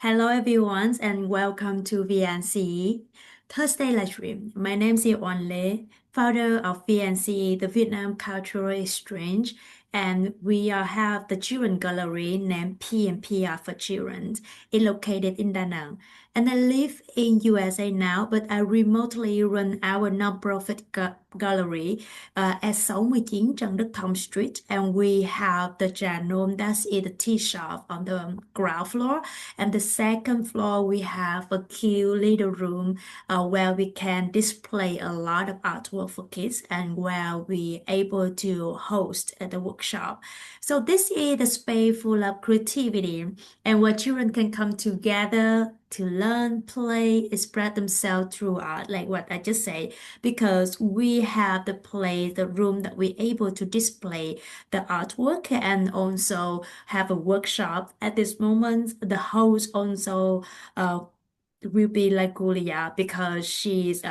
Hello everyone and welcome to VNCE Thursday Livestream. My name is Oan Lê, founder of VNCE, the Vietnam Cultural Exchange, and we have the children gallery named P&PR for Children. It's located in Da Nang. And I live in USA now, but I remotely run our non-profit gallery at 69 Trần Đức Thông Street, and we have the Janome, that's in the tea shop on the ground floor. And the second floor, we have a cute little room where we can display a lot of artwork for kids and where we able to host the workshop. So this is the space full of creativity and where children can come together to learn, play, express themselves through art, like what I just said, because we have the place, the room that we're able to display the artwork and also have a workshop. At this moment, the host also will be like Gulya because she's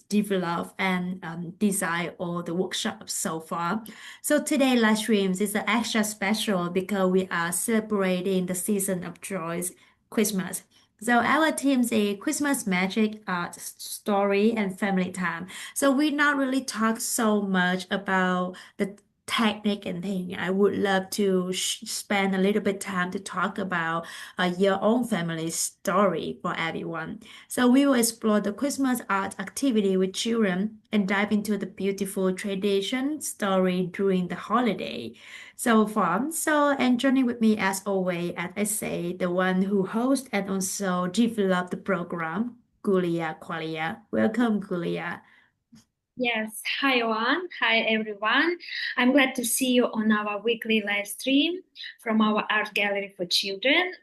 developed and designed all the workshops so far. So today live streams is an extra special because we are celebrating the season of joys, Christmas. So our team is Christmas magic, art, story, and family time. So we not really talk so much about the technique and thing. I would love to spend a little bit time to talk about your own family story for everyone. So we will explore the Christmas art activity with children and dive into the beautiful tradition story during the holiday. So fun. And joining with me as always, as I say, the one who hosts and also developed the program, Gulya Qualia. Welcome, Gulya. Yes, hi Oan, hi everyone. I'm glad to see you on our weekly live stream from our art gallery for children.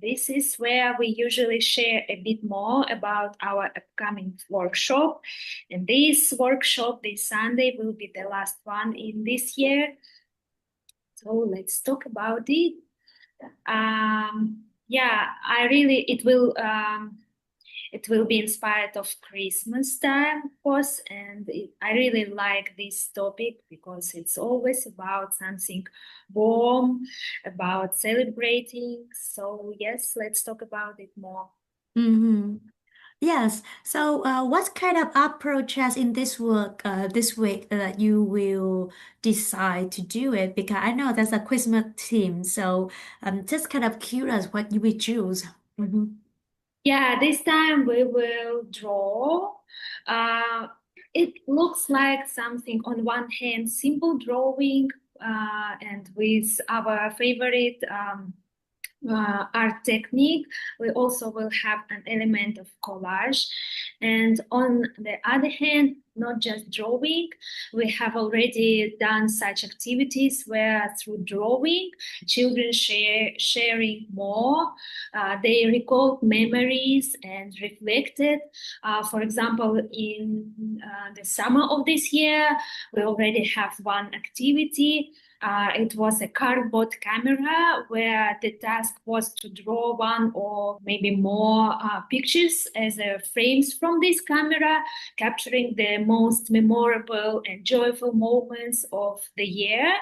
This is where we usually share a bit more about our upcoming workshop. And this workshop this Sunday will be the last one in this year. So let's talk about it. Yeah, it will be inspired of Christmas time, of course, and I really like this topic because it's always about something warm, about celebrating. So yes, let's talk about it more. Mm-hmm. Yes. So, what kind of approaches in this week that you will decide to do it? Because I know there's a Christmas theme, so I'm just kind of curious what you will choose. Mm-hmm. Yeah, this time we will draw. Uh, it looks like something on one hand, simple drawing, and with our favorite art technique. We also will have an element of collage. And on the other hand, not just drawing, we have already done such activities where through drawing, children sharing more. They recall memories and reflected. For example, in the summer of this year, we already have one activity. It was a cardboard camera where the task was to draw one or maybe more pictures as frames from this camera, capturing the most memorable and joyful moments of the year.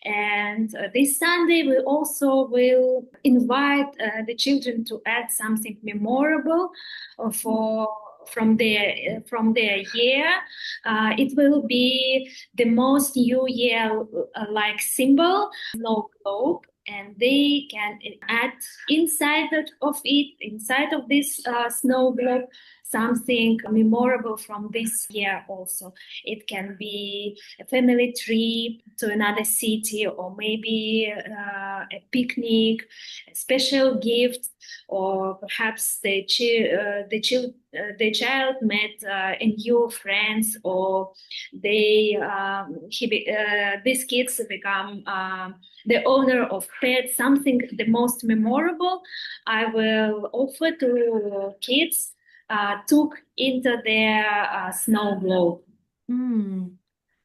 And this Sunday, we also will invite the children to add something memorable for from their year. It will be the most New Year like symbol, snow globe, and they can add inside of this snow globe, something memorable from this year also. It can be a family trip to another city, or maybe a picnic, a special gift, or perhaps the child met a new friends, or these kids become the owner of pets. Something the most memorable I will offer to kids took into their snow globe. Mm.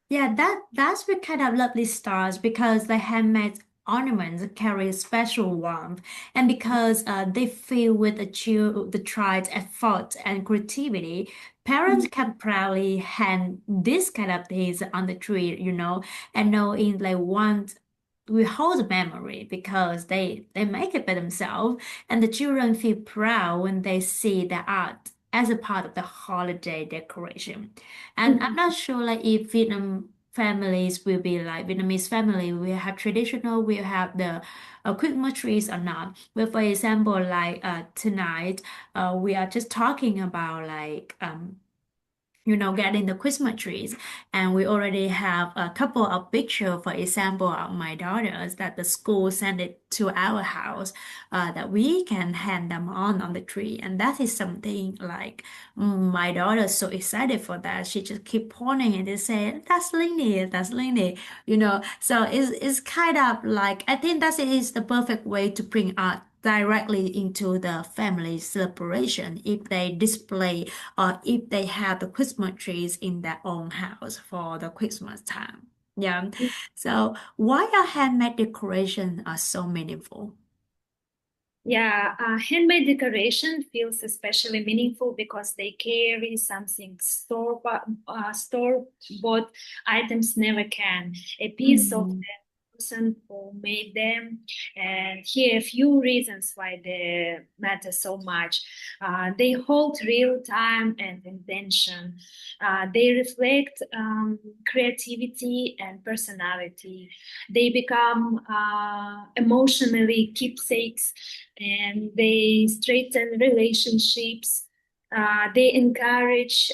Yeah, that's the kind of lovely stars because the handmade ornaments carry a special warmth, and because they fill with the child's effort and creativity, parents can proudly hang this kind of things on the tree, and know in like one we hold the memory because they make it by themselves, and the children feel proud when they see the art as a part of the holiday decoration. And I'm Mhm. not sure like if Vietnam families will be like Vietnamese family will have traditional, will have the Christmas trees or not. But for example, like tonight, we are just talking about like getting the Christmas trees. And we already have a couple of pictures, for example, of my daughters that the school sent it to our house that we can hang them on the tree. And that is something like my daughter's so excited for that. She just keep pointing and they say, that's Lindy, that's Lindy, So it's kind of like, I think that is the perfect way to bring art directly into the family celebration if they display or if they have the Christmas trees in their own house for the Christmas time. Yeah. So why are handmade decorations are so meaningful? Yeah, handmade decoration feels especially meaningful because they carry something store-bought items never can. A piece of Mm. the person who made them, and here are a few reasons why they matter so much. They hold real time and intention. They reflect creativity and personality. They become emotionally keepsakes, and they strengthen relationships. They encourage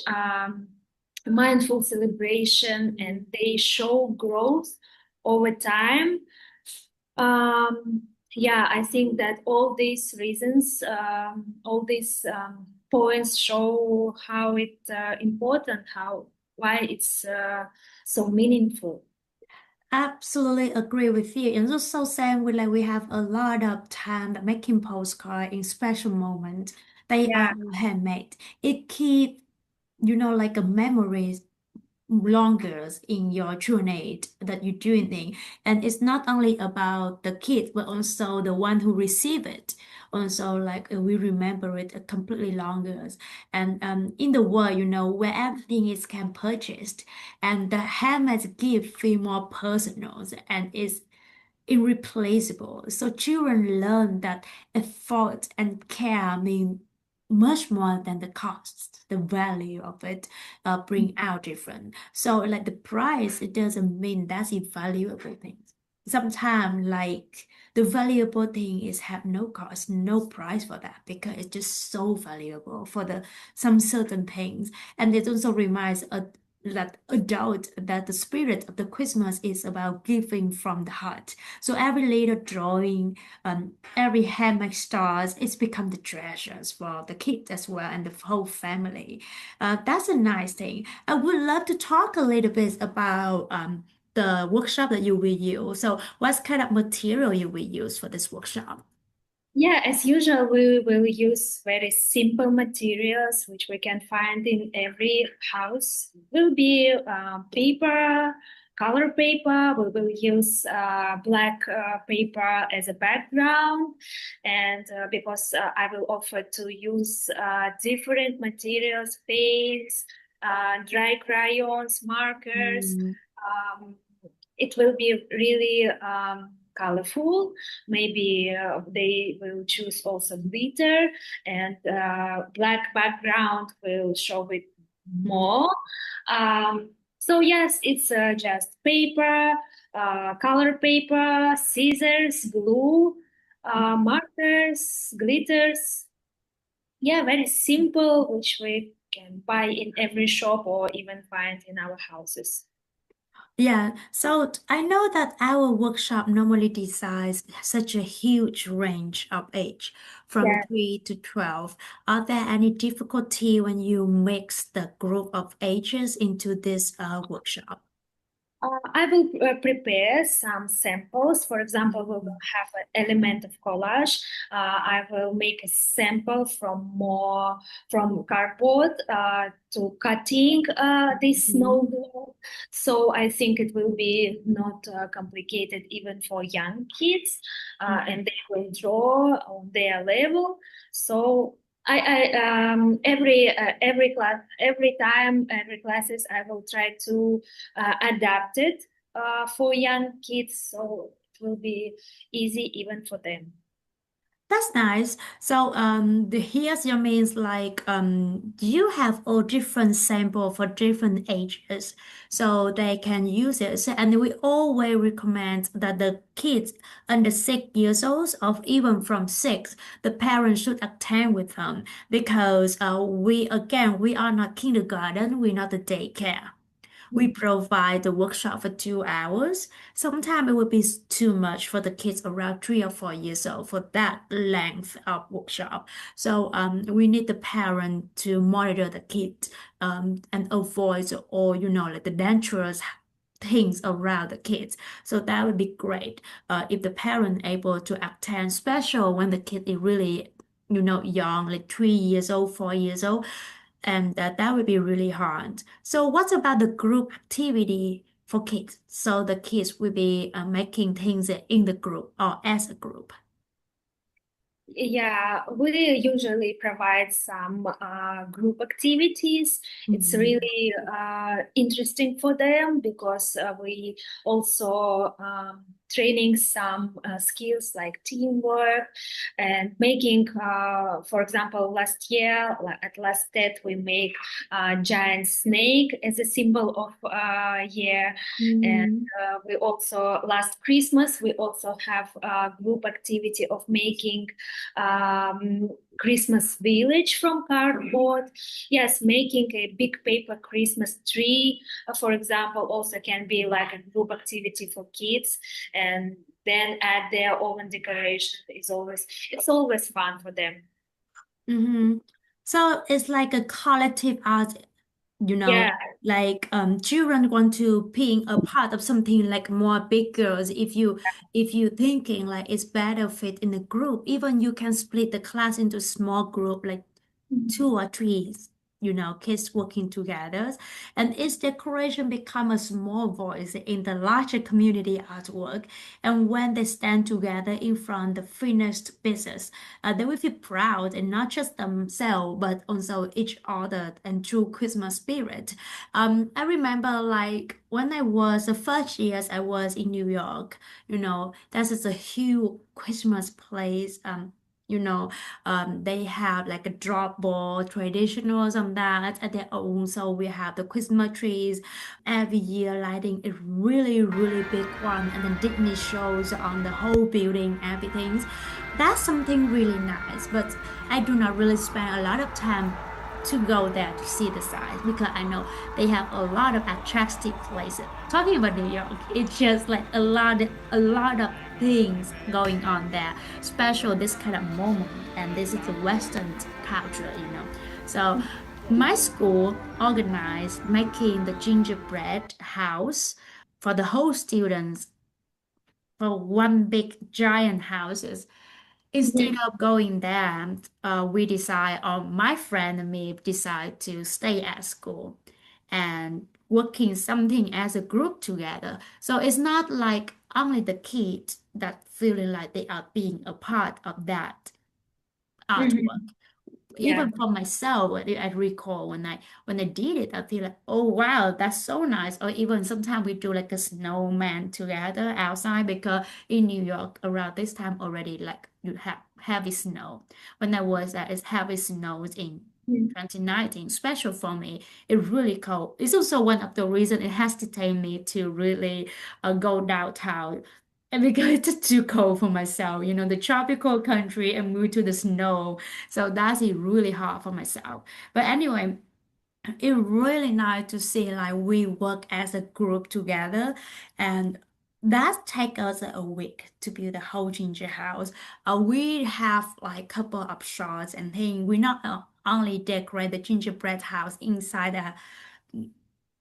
mindful celebration, and they show growth over time. Yeah, I think that all these reasons, all these points show how it important, how why it's so meaningful. Absolutely agree with you. And also same with like we have a lot of time making postcard in special moments. They are Yeah. handmade. It keep like a memory longer in your journey that you're doing. And it's not only about the kids, but also the one who receive it. Also, like we remember it completely longer. And in the world, where everything is can purchased, and the handmade gift feel more personal and is irreplaceable. So children learn that effort and care mean much more than the cost. The value of it bring out different. So like the price, it doesn't mean that's a valuable thing. Sometimes like the valuable thing is have no cost, no price for that because it's just so valuable for the some certain things. And it also reminds that adult that the spirit of the Christmas is about giving from the heart. So every little drawing, every handmade stars, it's become the treasures for the kids as well and the whole family. That's a nice thing. I would love to talk a little bit about the workshop that you will use. So what kind of material you will use for this workshop? Yeah, as usual, we will use very simple materials which we can find in every house. Will be paper, color paper. We will use black paper as a background, and because I will offer to use different materials, paints, dry crayons, markers. Mm. Um, it will be really colorful. Maybe they will choose also glitter, and black background will show it more. So yes, it's just paper, color paper, scissors, glue, markers, glitters. Yeah, very simple, which we can buy in every shop or even find in our houses. Yeah, so I know that our workshop normally designs such a huge range of age, from Yeah. 3 to 12. Are there any difficulty when you mix the group of ages into this workshop? I will prepare some samples. For example, we will Mhm. have an element of collage. I will make a sample from cardboard to cutting this Mhm. snow globe. So I think it will be not complicated even for young kids, and they will draw on their level. So every class, every time, every classes, I will try to adapted for young kids, so it will be easy even for them. That's nice. So, here's your means like you have all different sample for different ages, so they can use it. So, and we always recommend that the kids under 6 years old, or even from 6, the parents should attend with them because we are not kindergarten, we're not the daycare. We provide the workshop for 2 hours. Sometimes it would be too much for the kids around 3 or 4 years old for that length of workshop. So we need the parent to monitor the kids and avoid all, like the dangerous things around the kids. So that would be great if the parent able to attend, special when the kid is really, young, like 3 years old, 4 years old, and that would be really hard. So what about the group activity for kids? So the kids will be making things in the group or as a group. Yeah, we usually provide some group activities. It's Mhm. really interesting for them because we also training some skills like teamwork and making, for example, last year at last TED we make a giant snake as a symbol of year. And Mhm. we also last Christmas we also have a group activity of making Christmas village from cardboard. Yes, making a big paper Christmas tree, for example, also can be like a group activity for kids, and then add their own decoration it's always fun for them. Mm-hmm. So it's like a collective art, you know, Yeah. like children want to being a part of something like more bigger. If you thinking like it's better fit in a group, even you can split the class into small group like 2 or 3, kids working together, and its decoration become a small voice in the larger community artwork. And when they stand together in front of the finished pieces, they will feel proud, and not just themselves, but also each other and true Christmas spirit. I remember like when I was the first years I was in New York, that is a huge Christmas place. They have like a drop ball traditional some that at their own. So we have the Christmas trees every year lighting a really really big one, and then Disney shows on the whole building, everything. That's something really nice, but I do not really spend a lot of time to go there to see the size because I know they have a lot of attractive places. Talking about New York, it's just like a lot of things going on there, special this kind of moment, and this is the Western culture. So my school organized making the gingerbread house for the whole students for one big giant houses. Instead Mhm. of going there, we decide, or my friend and me decide to stay at school and working something as a group together. So it's not like only the kids that feeling like they are being a part of that artwork. Mhm. Yeah. Even for myself, I recall when I did it, I feel like, oh wow, that's so nice. Or even sometimes we do like a snowman together outside because in New York around this time already like you have heavy snow. When I was at it's heavy snows in Mhm. 2019, special for me. It's really cold. It's also one of the reasons it hesitated me to really go downtown. And because it's too cold for myself, the tropical country and move to the snow, so that's it really hard for myself. But anyway, it's really nice to see like we work as a group together, and that take us a week to build the whole ginger house. We have like couple of shots and things. We not only decorate the gingerbread house inside the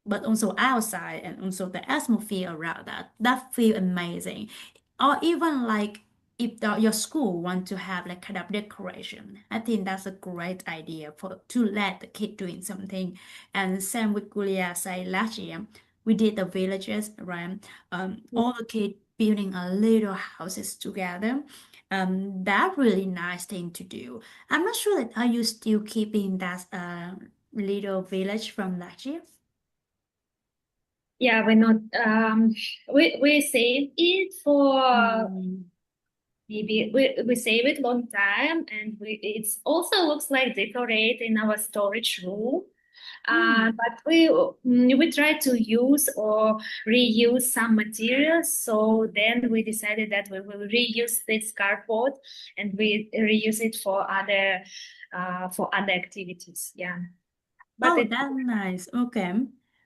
but also outside and also the atmosphere around that feel amazing. Or even like if your school want to have like kind of decoration, I think that's a great idea for to let the kid doing something. And same with Gulya say last year we did the villages, right? All the kids building a little houses together. That really nice thing to do. I'm not sure that are you still keeping that little village from last year? Yeah, we're not. We save it for Mm. maybe we save it long time, and it's also looks like decorate in our storage room. Mm. But we try to use or reuse some materials. So then we decided that we will reuse this cardboard and we reuse it for other activities. Yeah, but Oh, it that's nice. Okay.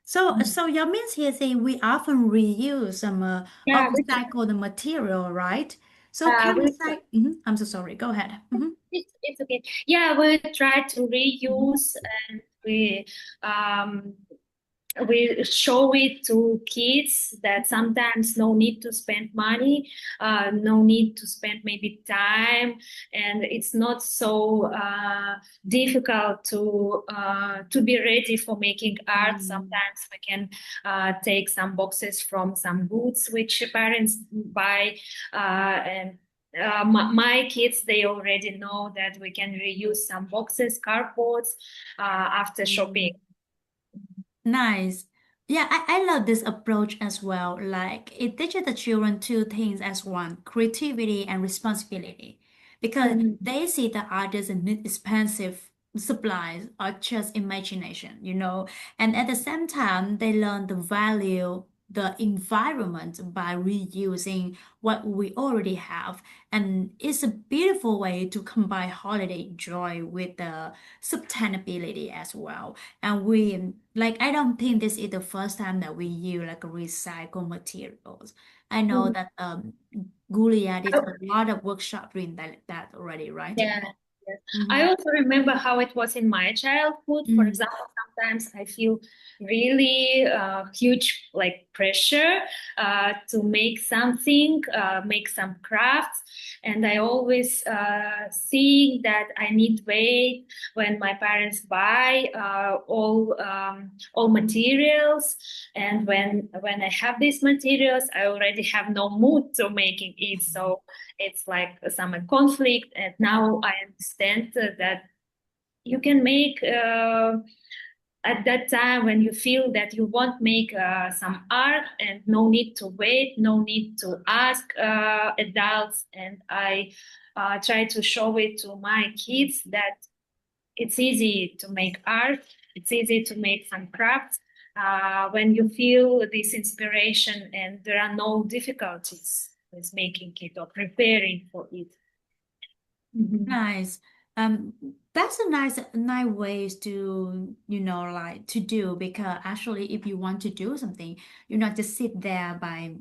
So, Mhm. so your means here say we often reuse some or Yeah, recycle the material, right? So can we recycle. I'm so sorry. Go ahead. it's okay. Yeah, we try to Mhm. reuse and um we show it to kids that sometimes no need to spend money, no need to spend maybe time, and it's not so difficult to be ready for making art. Mm. Sometimes we can take some boxes from some goods which parents buy, and my kids, they already know that we can reuse some boxes, cardboards after shopping. Mm. Nice. Yeah, I love this approach as well. Like it teaches the children two things as one, creativity and responsibility. Because Mhm. they see the art doesn't need expensive supplies or just imagination, And at the same time, they learn the value the environment by reusing what we already have. And it's a beautiful way to combine holiday joy with the sustainability as well. And I don't think this is the first time that we use like recycled materials. I know Mhm. that Gulya did a lot of workshop doing that already, right? Yeah, yes. I Mm-hmm. also remember how it was in my childhood. For Mm-hmm. example, sometimes I feel really huge like pressure to make something, make some crafts, and I always seeing that I need wait when my parents buy all materials, and when I have these materials, I already have no mood to making it. So it's like some conflict, and now I understand that you can make at that time when you feel that you want make some art, and no need to wait, no need to ask adults. And I try to show it to my kids that it's easy to make art, it's easy to make some crafts when you feel this inspiration and there are no difficulties with making it or preparing for it. Mhm. Nice. Um, that's a nice ways to, like to do because actually if you want to do something, you not just sit there by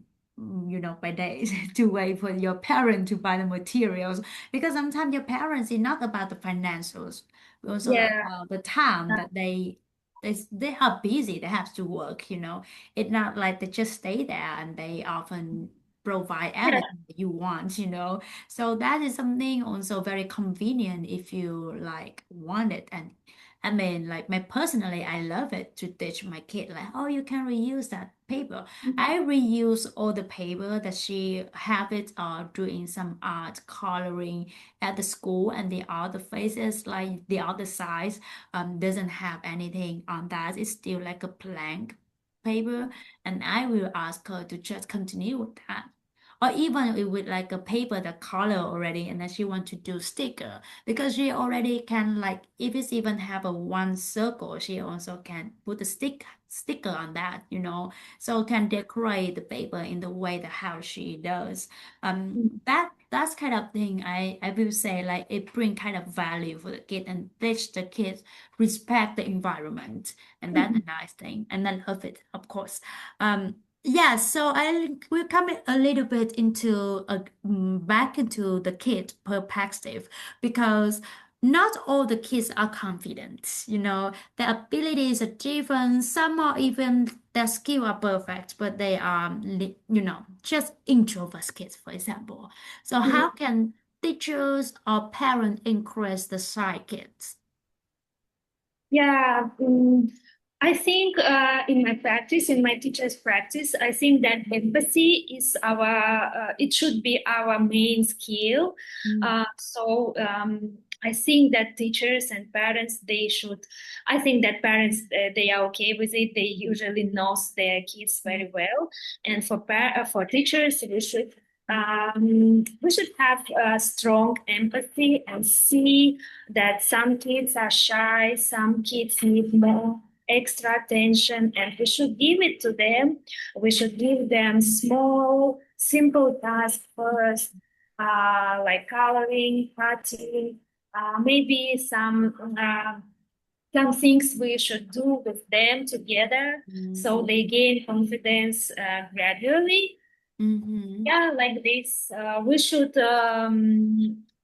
days to wait for your parent to buy the materials because sometimes your parents is not about the financials, also Yeah. about the time that they are busy, they have to work. It's not like they just stay there and they often provide Yeah. everything that you want. So that is something also very convenient if you like want it. And I mean, like my personally, I love it to teach my kid like, oh, you can reuse that paper. I reuse all the paper that she have it doing some art coloring at the school, and the other faces like the other size doesn't have anything on that. It's still like a blank paper, and I will ask her to just continue with that or even with like a paper that color already and then she want to do sticker because she already can like if it's even have a one circle she also can put a sticker on that. So can decorate the paper in the way that how she does that's kind of thing I will say like it bring kind of value for the kid and teach the kids respect the environment and that's a nice thing and then love it of course. Yeah, so I will come a little bit back into the kid perspective because not all the kids are confident. Their abilities are different. Some are even their skill are perfect, but they are just introvert kids, for example. So how can teachers or parents encourage the shy kids? Yeah, I think in my practice, in my teacher's practice, I think that empathy is it should be our main skill. Mm. So I think that teachers and parents, I think that parents, they are okay with it. They usually know their kids very well. And for teachers, we should have strong empathy and see that some kids are shy, some kids need more extra attention, and we should give it to them. We should give them small, simple tasks first, like coloring, cutting, maybe some things we should do with them together, so they gain confidence gradually. Yeah, like this. We should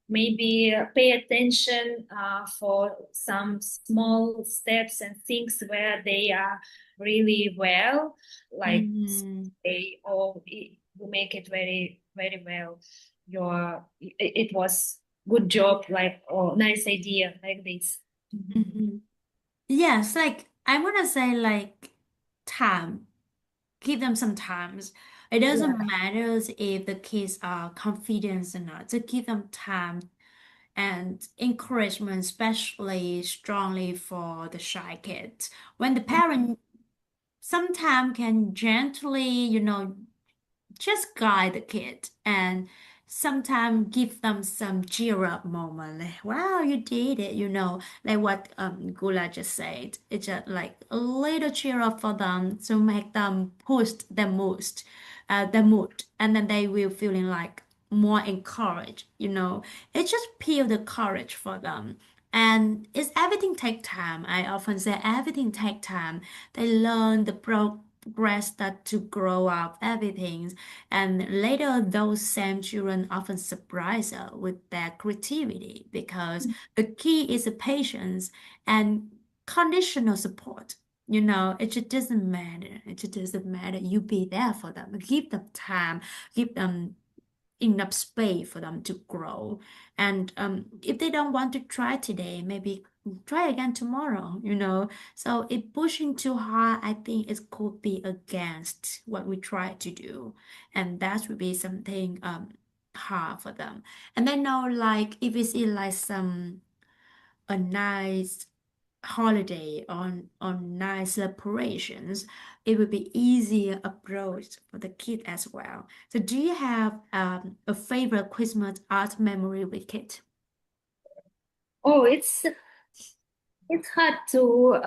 maybe pay attention for some small steps and things where they are really well, like they all you make it very, very well. It was good job, like, or nice idea, like this. Yes, like I want to say like time. Give them some times. It Yeah. doesn't matter if the kids are confident or not. To give them time and encouragement, especially strongly for the shy kids. When the parent sometimes can gently, just guide the kid and sometimes give them some cheer up moment like wow you did it like what Gula just said it's just like a little cheer up for them to make them push the mood and then they will feeling like more encouraged it just build the courage for them and it's everything take time. I often say everything take time. They learn the progress that to grow up everything and later those same children often surprise us with their creativity because the key is the patience and conditional support. It just doesn't matter. It just doesn't matter. You be there for them. Give them time. Give them enough space for them to grow. And if they don't want to try today, maybe try again tomorrow. So if pushing too hard, I think it could be against what we try to do. And that would be something hard for them. And then now like if we see like some a nice holiday on nice celebrations, it would be easier approach for the kid as well. So do you have a favorite Christmas art memory with kid? Oh, it's hard to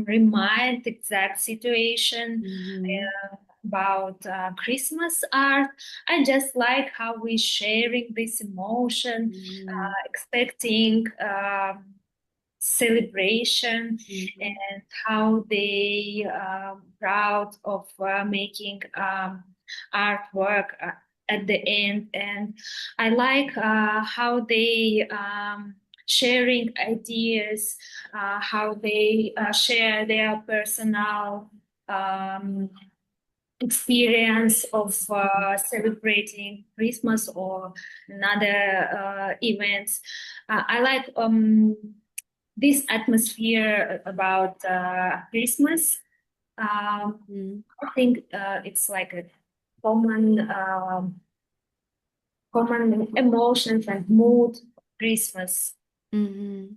remind exact situation Mm-hmm. about Christmas art. I just like how we sharing this emotion, Mm-hmm. expecting celebration, Mm-hmm. and how they proud of making artwork at the end. And I like how they sharing ideas, how they share their personal um, experience of celebrating Christmas or another events. I like this atmosphere about Christmas. Mm-hmm. I think it's like a common common emotions and mood of Christmas. Mm-hmm.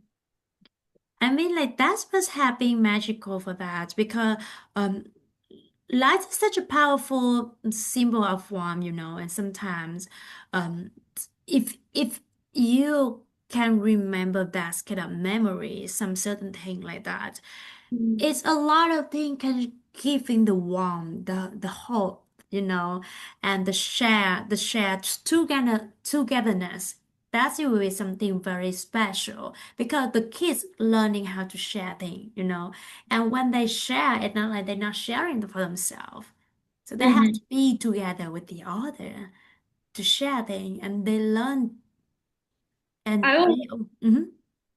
I mean, like that's what's happening magical for that because um, light is such a powerful symbol of warmth, and sometimes um, if you can remember that kind of memory, some certain thing like that, Mm. it's a lot of things can give in the warmth, the hope, and the shared togetherness. That's really something very special because the kids learning how to share things. And when they share, it's not like they're not sharing for themselves. So they have Mhm. to be together with the other to share things, and they learn and I they. always, Mhm.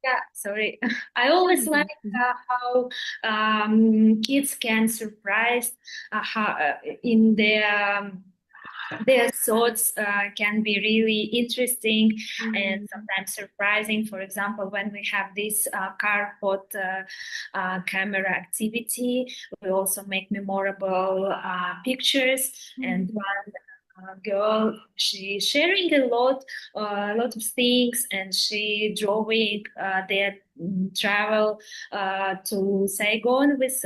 yeah, sorry. I always like how kids can surprise in their thoughts can be really interesting and Mhm. sometimes surprising. For example, when we have this cardboard camera activity, we also make memorable pictures. And Mhm. girl. She sharing a lot of things, and she drawing their travel to Saigon with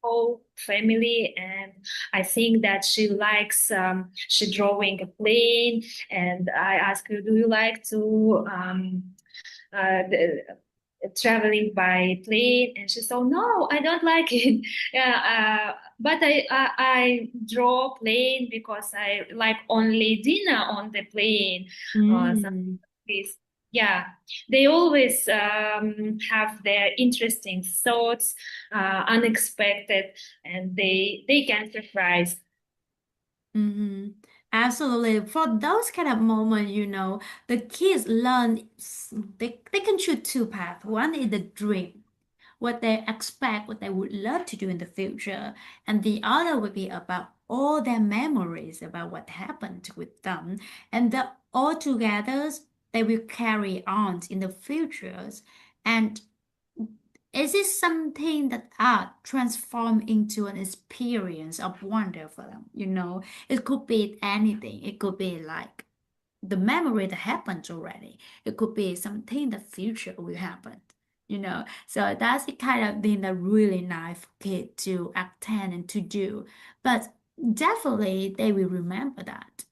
whole family. And I think that she likes she drawing a plane. And I asked her, "Do you like to traveling by plane?" And she said, "No, I don't like it." Yeah, but I draw plane because I like only dinner on the plane. Something Mm. like this. Yeah, they always have their interesting thoughts, unexpected, and they can surprise. Mm-hmm. Absolutely. For those kind of moments, the kids learn, they can choose two paths. One is the dream, what they expect, what they would love to do in the future. And the other would be about all their memories about what happened with them. And the all together, they will carry on in the futures. And is it something that art transform into an experience of wonder for them? It could be anything. It could be like the memory that happened already. It could be something that future will happen. So that's the kind of thing that really nice for kid to attend and to do. But definitely they will remember that.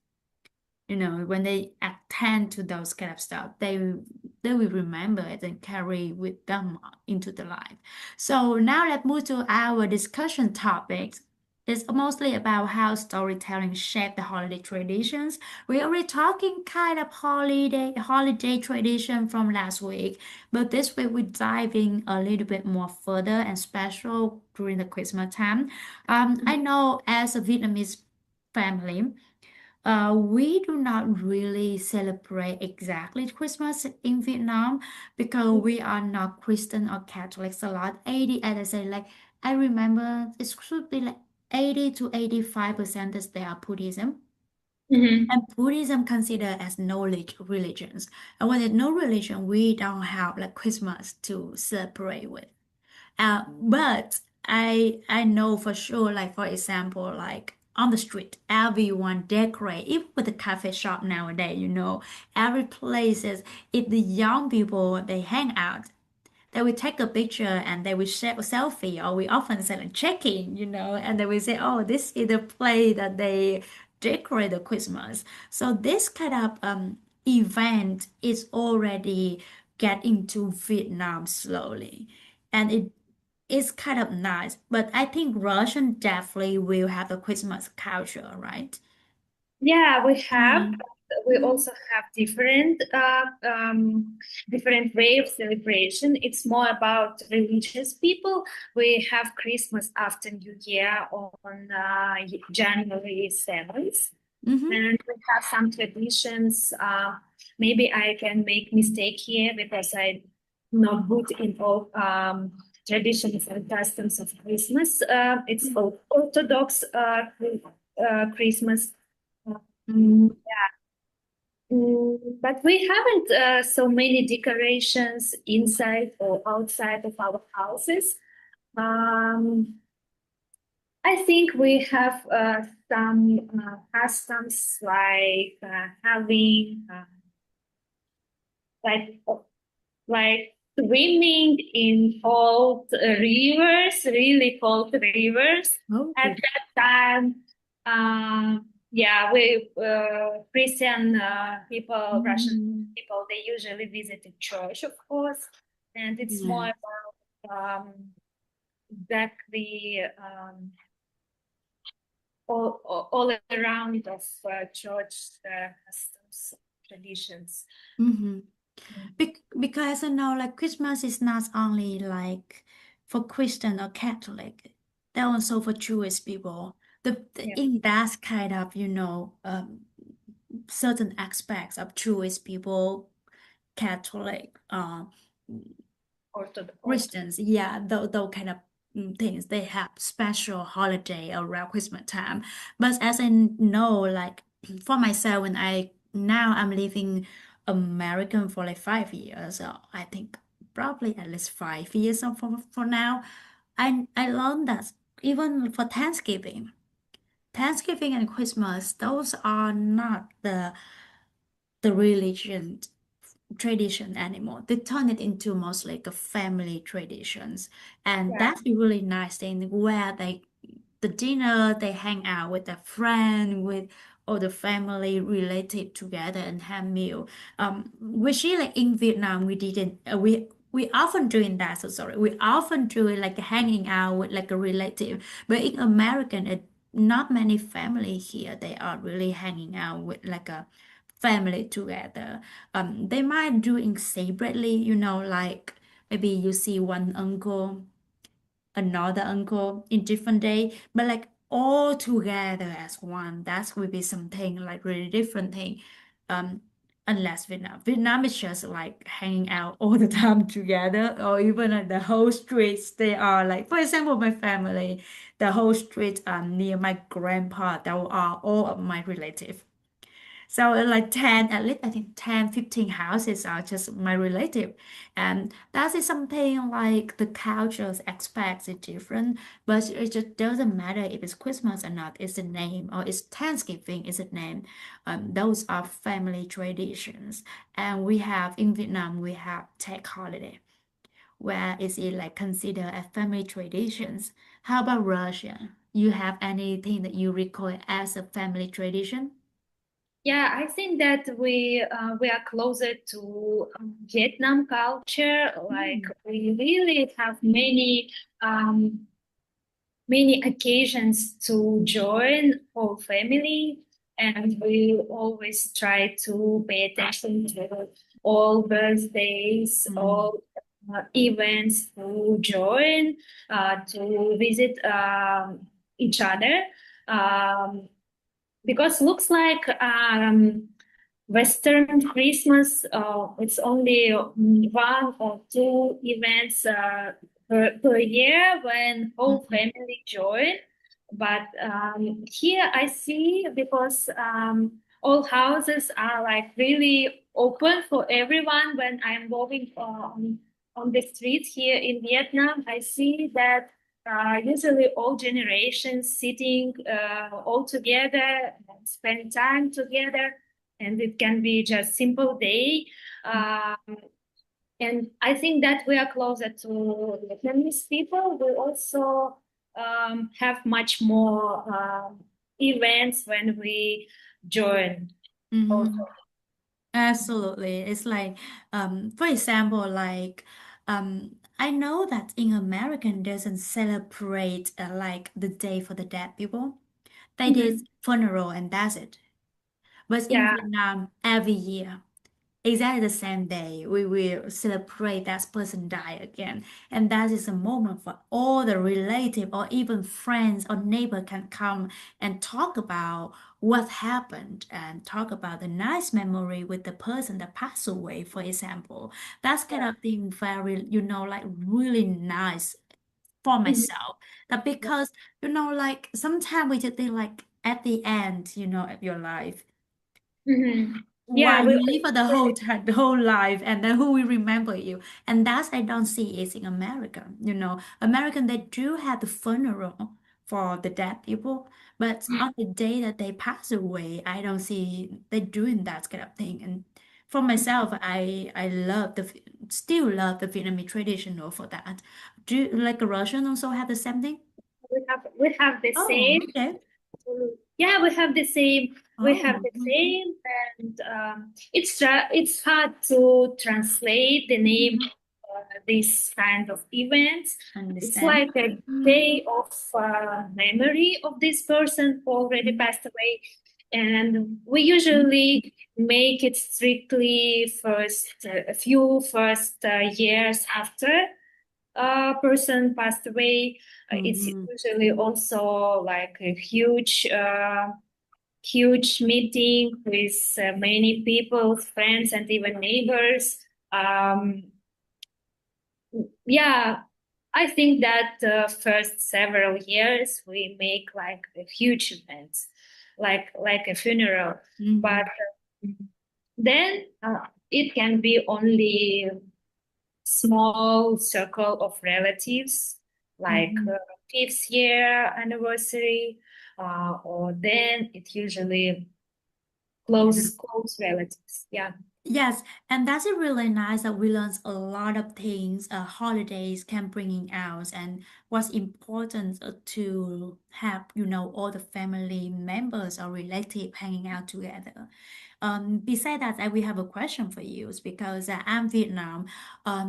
When they attend to those kind of stuff, they will remember it and carry with them into the life. So now let's move to our discussion topics. It's mostly about how storytelling shaped the holiday traditions. We're already talking kind of holiday tradition from last week, but this week we're diving a little bit more further and special during the Christmas time. I know as a Vietnamese family, we do not really celebrate exactly Christmas in Vietnam because we are not Christian or Catholics a lot. 80, as I say, like I remember it should be like 80 to 85% is they are Buddhism. Mhm. And Buddhism considered as knowledge religions. And when there's no religion, we don't have like Christmas to celebrate with. But I know for sure, like for example, like on the street, everyone decorate, even with the cafe shop nowadays, every place is if the young people they hang out, they will take a picture and they will share a selfie, or we often say like check-in, and they will say, oh, this is the place that they decorate the Christmas. So this kind of event is already get into Vietnam slowly. And it's kind of nice, but I think Russian definitely will have a Christmas culture, right? Yeah, we have. Mm-hmm. We also have different way of celebration. It's more about religious people. We have Christmas after New Year on January 7th, Mm-hmm. and we have some traditions. Maybe I can make mistake here because I'm not good in all traditions and customs of Christmas. It's called Orthodox Christmas. Mm, but we haven't so many decorations inside or outside of our houses. Um, I think we have some customs like having like like swimming in cold rivers, really cold rivers. At Oh. that time, yeah, we Christian people, Russian Mm-hmm. people, they usually visit the church, of course, and it's more Yeah. about exactly all around of church customs, traditions. Mm-hmm. Because I know like Christmas is not only like for Christian or Catholic, they're also for Jewish people. Yeah, In that kind of, certain aspects of Jewish people, Catholic, Orthodox. Christians, yeah, those kind of things, they have special holiday around Christmas time. But as I know, like for myself, when I'm living American for like 5 years, so I think probably at least 5 years for now. I learned that even for Thanksgiving. Thanksgiving and Christmas, those are not the religion tradition anymore. They turn it into most like a family traditions, and Yeah. that's a really nice thing where the dinner they hang out with a friend with all the family relative together and have meal. Which is like in Vietnam we didn't we often doing that. So sorry, we often do it like hanging out with like a relative, but in American it not many family here they are really hanging out with like a family together. They might doing separately, like maybe you see one uncle, another uncle in different day, but like all together as one. That would be something like really different thing. Um, unless Vietnam is just like hanging out all the time together, or even like the whole streets. They are like, for example, my family, the whole street near my grandpa. That are all of my relatives. So like 10, at least I think 10, 15 houses are just my relative. And that is something like the cultures expect is different, but it just doesn't matter if it's Christmas or not, it's a name, or it's Thanksgiving, it's a name. Those are family traditions. And we have, in Vietnam, we have Tết holiday, where is it like considered as family traditions. How about Russia? You have anything that you recall as a family tradition? Yeah, I think that we are closer to Vietnam culture. Like we really have um, many occasions to join whole family, and we always try to pay attention to all birthdays, Mm. all events to join, to visit each other. Um, because looks like Western Christmas, it's only one or two events per year when whole Mhm. family join. But here I see, because all houses are like really open for everyone. When I'm walking on the streets here in Vietnam, I see that usually all generations sitting all together and spend time together, and it can be just simple day. Um, and I think that we are closer to Vietnamese people. We also have much more events when we join. Also. Mhm. Absolutely. It's like, for example, like, I know that in American doesn't celebrate like the day for the dead people. They did Mhm. funeral and that's it. But in Yeah. Vietnam, every year, exactly the same day, we will celebrate that person die again. And that is a moment for all the relative or even friends or neighbor can come and talk about what happened and talk about the nice memory with the person that passed away, for example. That's kind Yeah. of thing very, like really nice for Mhm. myself. That because, like sometimes we just think like at the end, of your life Mhm. why Yeah, we you live for the whole time, the whole life, and then who will remember you. And that's I don't see is in America. American they do have the funeral for the dead people, but on the day that they pass away, I don't see they doing that kind of thing. And for myself, I still love the Vietnamese traditional for that. Do like Russian also have the same thing? we have the Oh, same. okay. Yeah, we have the same. We have Oh, the same, and it's hard to translate the name mhm. of this kind of events. It's Understand. like a Mhm. day of memory of this person who already passed away, and we usually make it strictly a few first years after a person passed away. It's Mhm. usually also like a huge meeting with many people, friends, and even neighbors. Um, yeah, I think that the first several years we make like a huge events, like a funeral, but Mhm. then it can be only small circle of relatives, like Mhm. fifth year anniversary, or then it usually close relatives. Yeah. Yes, and that's a really nice that we learn a lot of things holidays can bring out and what's important to have, all the family members or relatives hanging out together. Beside that, I will have a question for you is because I'm Vietnam.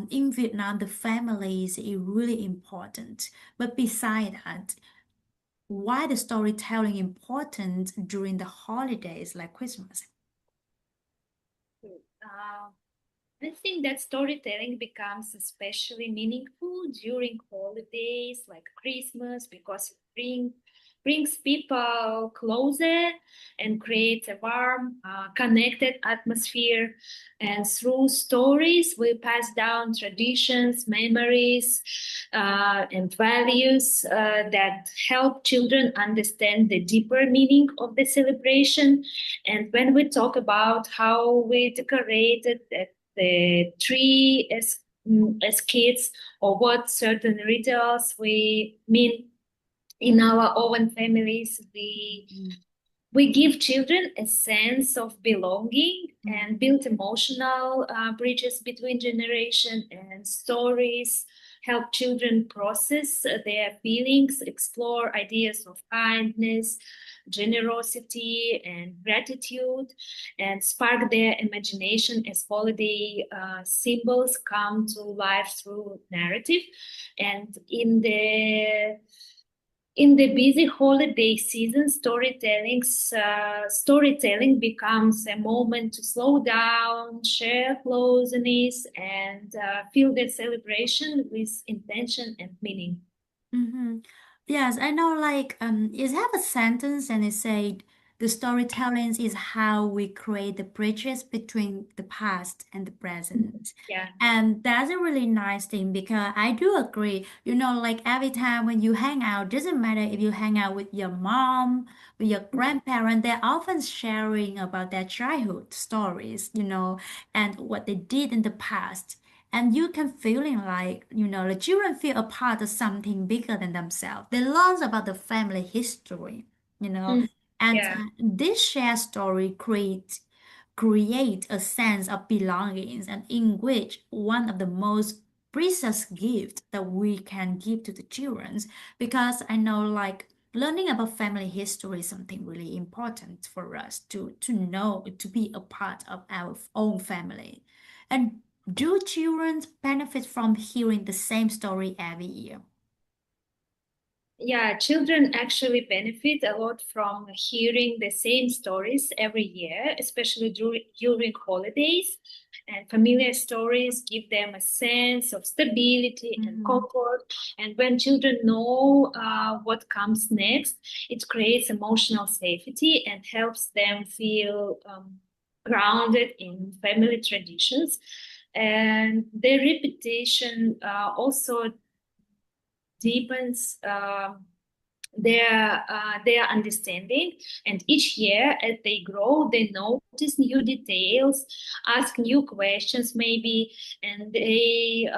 In Vietnam, the families is really important. But beside that, why the storytelling important during the holidays like Christmas? Uh, I think that storytelling becomes especially meaningful during holidays like Christmas because it brings people closer and creates a warm, connected atmosphere. And through stories, we pass down traditions, memories, and values that help children understand the deeper meaning of the celebration. And when we talk about how we decorated the tree as kids or what certain rituals we mean in our own families, we give children a sense of belonging and build emotional bridges between generation, and stories help children process their feelings, explore ideas of kindness, generosity, and gratitude, and spark their imagination as holiday symbols come to life through narrative. And in the busy holiday season, storytelling becomes a moment to slow down, share closeness, and feel the celebration with intention and meaning. Mm-hmm. Yes, I know. Like, it have a sentence and it said the storytelling is how we create the bridges between the past and the present. Yeah. And that's a really nice thing because I do agree. Like every time when you hang out, doesn't matter if you hang out with your mom, with your grandparent, they're often sharing about their childhood stories, and what they did in the past. And you can feeling like, the children feel a part of something bigger than themselves. They learn about the family history, you know, Mm. and Yeah. this shared story create a sense of belongings and in which one of the most precious gifts that we can give to the children because I know like learning about family history is something really important for us to know to be a part of our own family. And do children benefit from hearing the same story every year? Yeah, children actually benefit a lot from hearing the same stories every year, especially during holidays. And familiar stories give them a sense of stability and Mhm. comfort. And when children know what comes next, it creates emotional safety and helps them feel grounded in family traditions. And the repetition also deepens their understanding, and each year as they grow they notice new details, ask new questions maybe, and they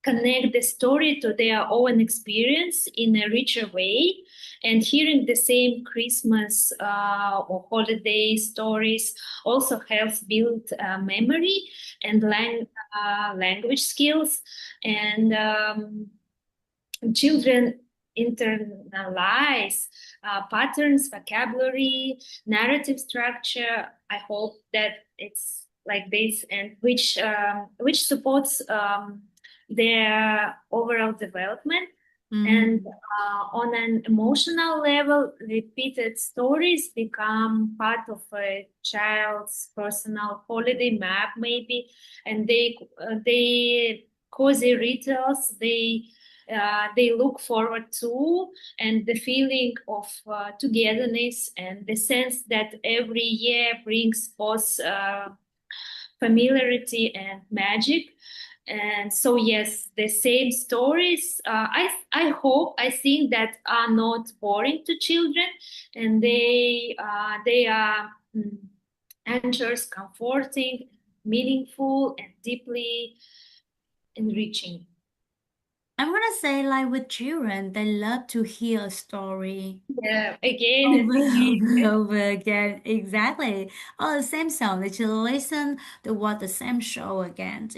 connect the story to their own experience in a richer way. And hearing the same Christmas or holiday stories also helps build memory and language skills. And children internalize patterns, vocabulary, narrative structure. I hope that it's like this, and which supports their overall development. And Mhm. on an emotional level, repeated stories become part of a child's personal holiday map, maybe, and they cozy rituals. They look forward to, and the feeling of togetherness and the sense that every year brings both familiarity and magic. And so yes, the same stories, I think that are not boring to children, and they are anchors, comforting, meaningful, and deeply enriching. I'm gonna say like with children, they love to hear a story Yeah, again over and again. and over again. Exactly. Or the same song. They just listen to what the same show again.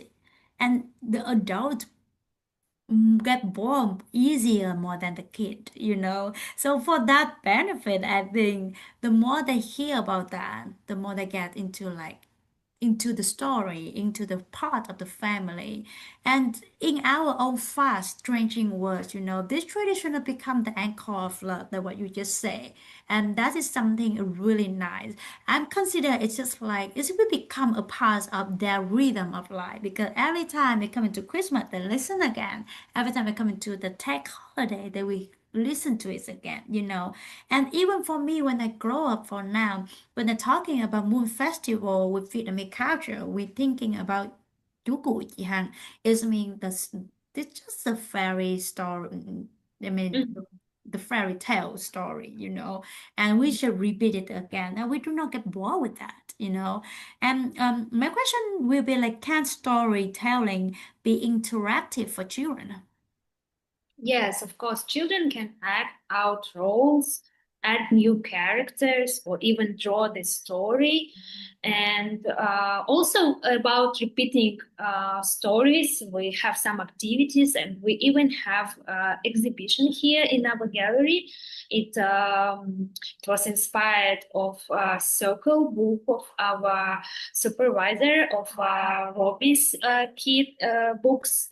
And the adult get bored easier more than the kid, you know. So for that benefit, I think the more they hear about that, the more they get into like into the story, into the part of the family. And in our own fast, changing words, you know, this tradition has become the anchor of love, like what you just say. And that is something really nice. I'm consider it's just like it will become a part of their rhythm of life because every time they come into Christmas, they listen again. Every time they come into the tech holiday, they will listen to it again, you know. And even for me, when I grow up for now, when they're talking about Moon Festival with Vietnamese culture, we're thinking about chú cuội chị Hằng. It's mean it's just a fairy story. I mean, Mhm. the fairy tale story, you know, and we should repeat it again. And we do not get bored with that, you know. And my question will be like, can storytelling be interactive for children? Yes, of course, children can act out roles, add new characters, or even draw the story. And also about repeating stories, we have some activities, and we even have exhibition here in our gallery. It was inspired of a circle book of our supervisor of Robbie's kid books.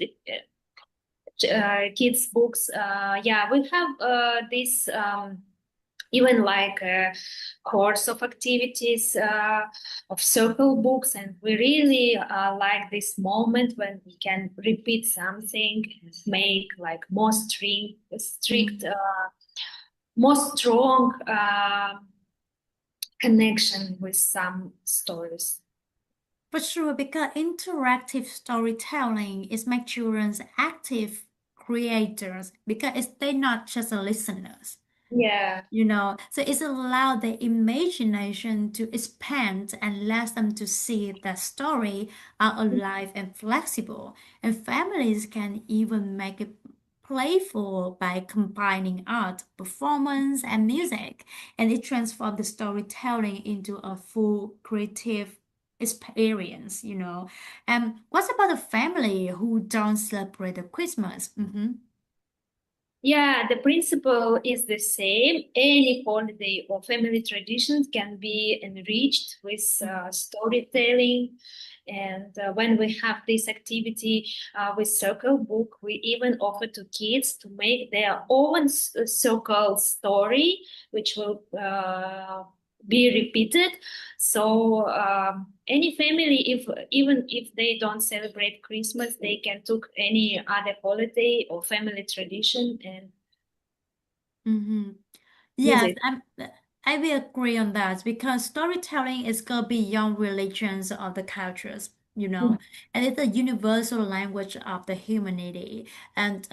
Kids books. Yeah, we have this even like a course of activities of circle books, and we really like this moment when we can repeat something and make like more strict, more strong connection with some stories. For sure, because interactive storytelling is make children active creators because they're not just listeners, Yeah. you know. So it's allow their imagination to expand and allows them to see that story are alive and flexible. And families can even make it playful by combining art, performance, and music. And it transforms the storytelling into a full creative experience, you know. And what's about a family who don't celebrate the Christmas? Yeah, the principle is the same. Any holiday or family traditions can be enriched with storytelling. And when we have this activity with Circle Book, we even offer to kids to make their own circle story, which will be repeated. So any family, if even if they don't celebrate Christmas, they can took any other holiday or family tradition and Mm-hmm. use Yes, it. I will agree on that because storytelling is go beyond religions of the cultures, you know, and it's a universal language of the humanity. And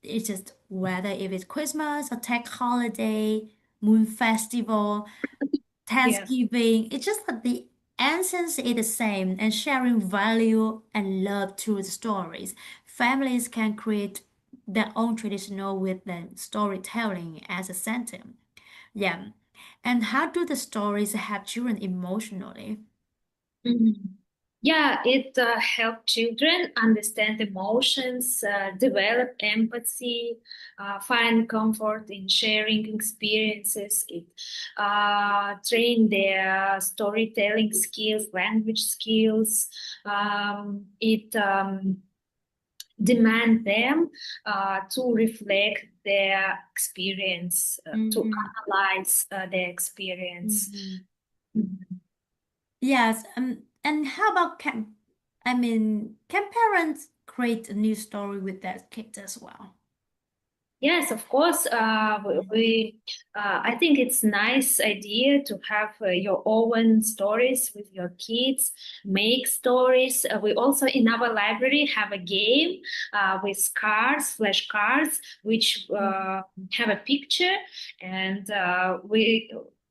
it's just whether if it's Christmas or tech holiday, moon festival, Yeah. Thanksgiving, it's just that the essence is the same and sharing value and love through the stories. Families can create their own traditional with the storytelling as a center. Yeah. And how do the stories help children emotionally? Mhm. Yeah, it helps children understand emotions, develop empathy, find comfort in sharing experiences. It train their storytelling skills, language skills. It demand them to reflect their experience, to Mm-hmm. analyze their experience. Mm-hmm. Mhm. Yes. And how about can parents create a new story with their kids as well? Yes, of course. I think it's nice idea to have your own stories with your kids, make stories. We also in our library have a game with cards, flash cards, which have a picture, and we.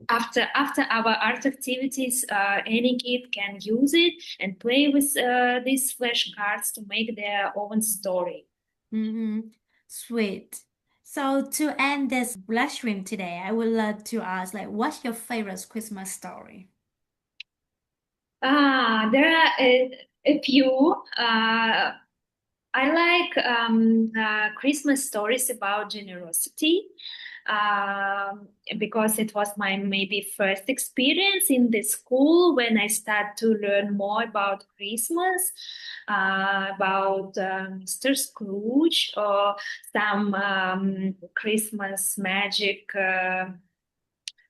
After our art activities, any kid can use it and play with these flash cards to make their own story. Mm-hmm. Sweet. So to end this live stream today, I would love to ask, like, what's your favorite Christmas story? There are a few. I like Christmas stories about generosity because it was my maybe first experience in the school when I started to learn more about Christmas, about Mr. Scrooge or some Christmas magic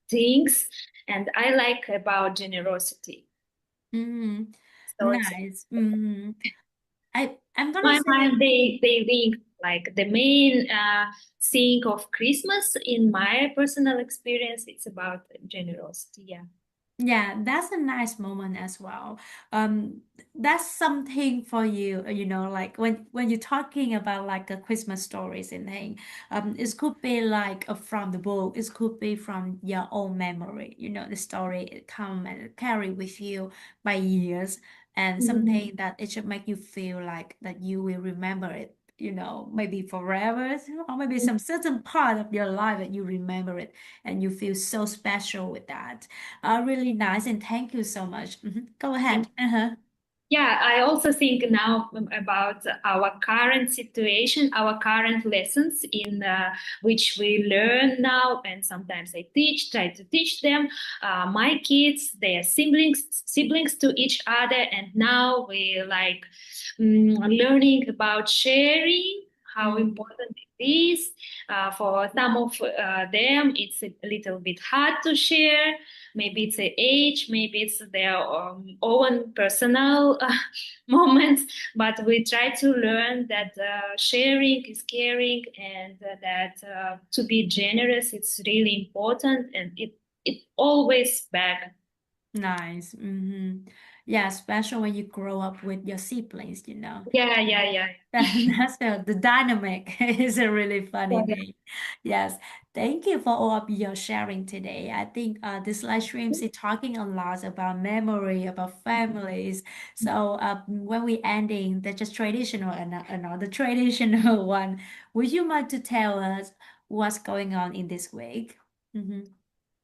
things. And I like about generosity. Mm-hmm. So it's Nice. Mm-hmm. I'm gonna my say, mind they link like the main thing of Christmas in my personal experience. It's about generosity. Yeah. yeah, that's a nice moment as well. That's something for you, like when you're talking about like a Christmas stories and thing, it could be like from the book, it could be from your own memory, the story it come and carry with you by years, and Mhm. something that it should make you feel like that you will remember it, maybe forever, or maybe some certain part of your life that you remember it and you feel so special with that. Really nice, and thank you so much. Go ahead. Uh-huh. Yeah, I also think now about our current situation, our current lessons in which we learn now, and sometimes I try to teach them, my kids, their siblings to each other, and now we like learning about sharing, how Mm, important it is. For some of them, it's a little bit hard to share. Maybe it's the age, maybe it's their own personal moments, but we try to learn that sharing is caring, and that to be generous, it's really important, and it always back. nice. Yeah, especially when you grow up with your siblings. Yeah, yeah, yeah. That's the dynamic is a really funny Yeah. thing. Yes. Thank you for all of your sharing today. I think this live stream is talking a lot about memory, about families. So when we ending the just traditional and another traditional one, would you mind to tell us what's going on in this week? Mm-hmm.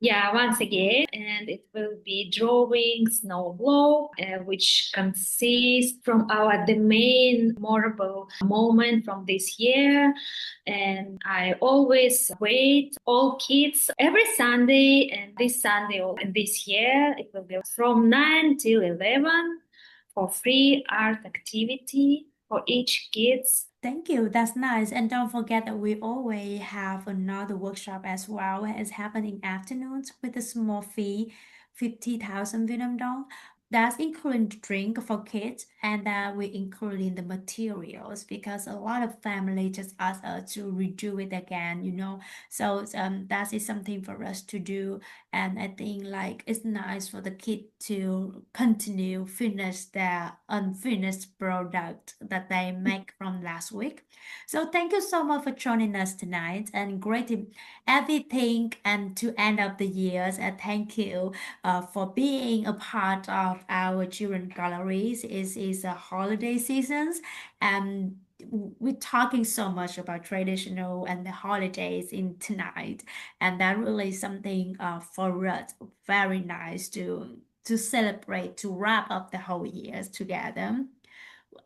Yeah, once again, and it will be drawing snow globe, which consists from our the main memorable moment from this year. And I always wait all kids every Sunday, and this Sunday and this year it will be from 9 till 11 for free art activity for each kids. Thank you. That's nice. And don't forget that we always have another workshop as well. It's happening afternoons with a small fee, 50,000 Vietnam dong. That's including the drink for kids, and that we including the materials because a lot of family just ask us to redo it again. So that is something for us to do. And I think like it's nice for the kid to continue finish their unfinished product that they make from last week. So thank you so much for joining us tonight and greeting everything and to end of the years. And thank you for being a part of our children galleries. Is a holiday seasons, and we're talking so much about traditional and the holidays in tonight, and that really is something for us very nice to celebrate, to wrap up the whole years together.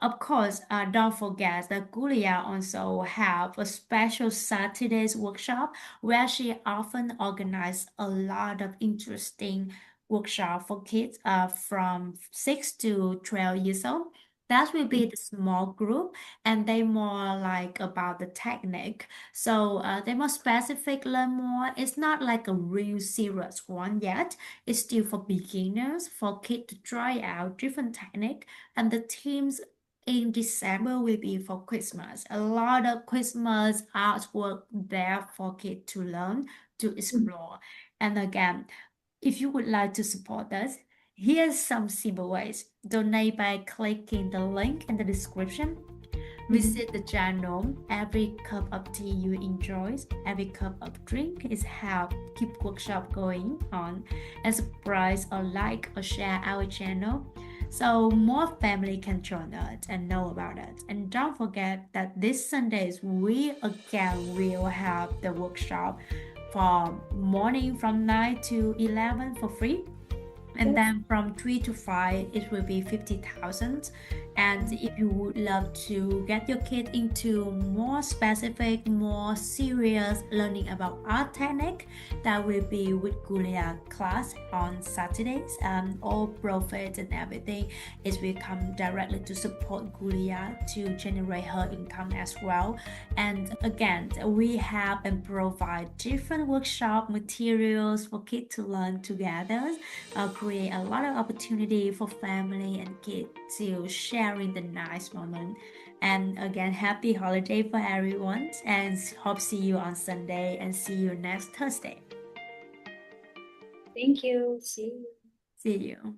Of course, don't forget that Gulya also have a special Saturdays workshop where she often organize a lot of interesting workshop for kids from 6 to 12 years old. That will be the small group, and they more like about the technique. So they more specific, learn more. It's not like a real serious one yet. It's still for beginners, for kids to try out different technique, and the teams in December will be for Christmas. A lot of Christmas artwork there for kids to learn, to explore. And again, if you would like to support us, here's some simple ways. Donate by clicking the link in the description. Visit the channel. Every cup of tea you enjoy, every cup of drink is help keep workshop going on. And subscribe or like or share our channel. so more family can join us and know about it. And don't forget that this Sundays we again will have the workshop from morning from 9 to 11 for free. And Yes. then from 3 to 5 it will be 50,000. And if you would love to get your kid into more specific, more serious learning about art technique, that will be with Gulya class on Saturdays. All profit and everything is will come directly to support Gulya to generate her income as well. And again, we have and provide different workshop materials for kids to learn together, create a lot of opportunity for family and kids to sharing the nice moment. And again, happy holiday for everyone, and hope see you on Sunday and see you next Thursday. Thank you. See you. See you.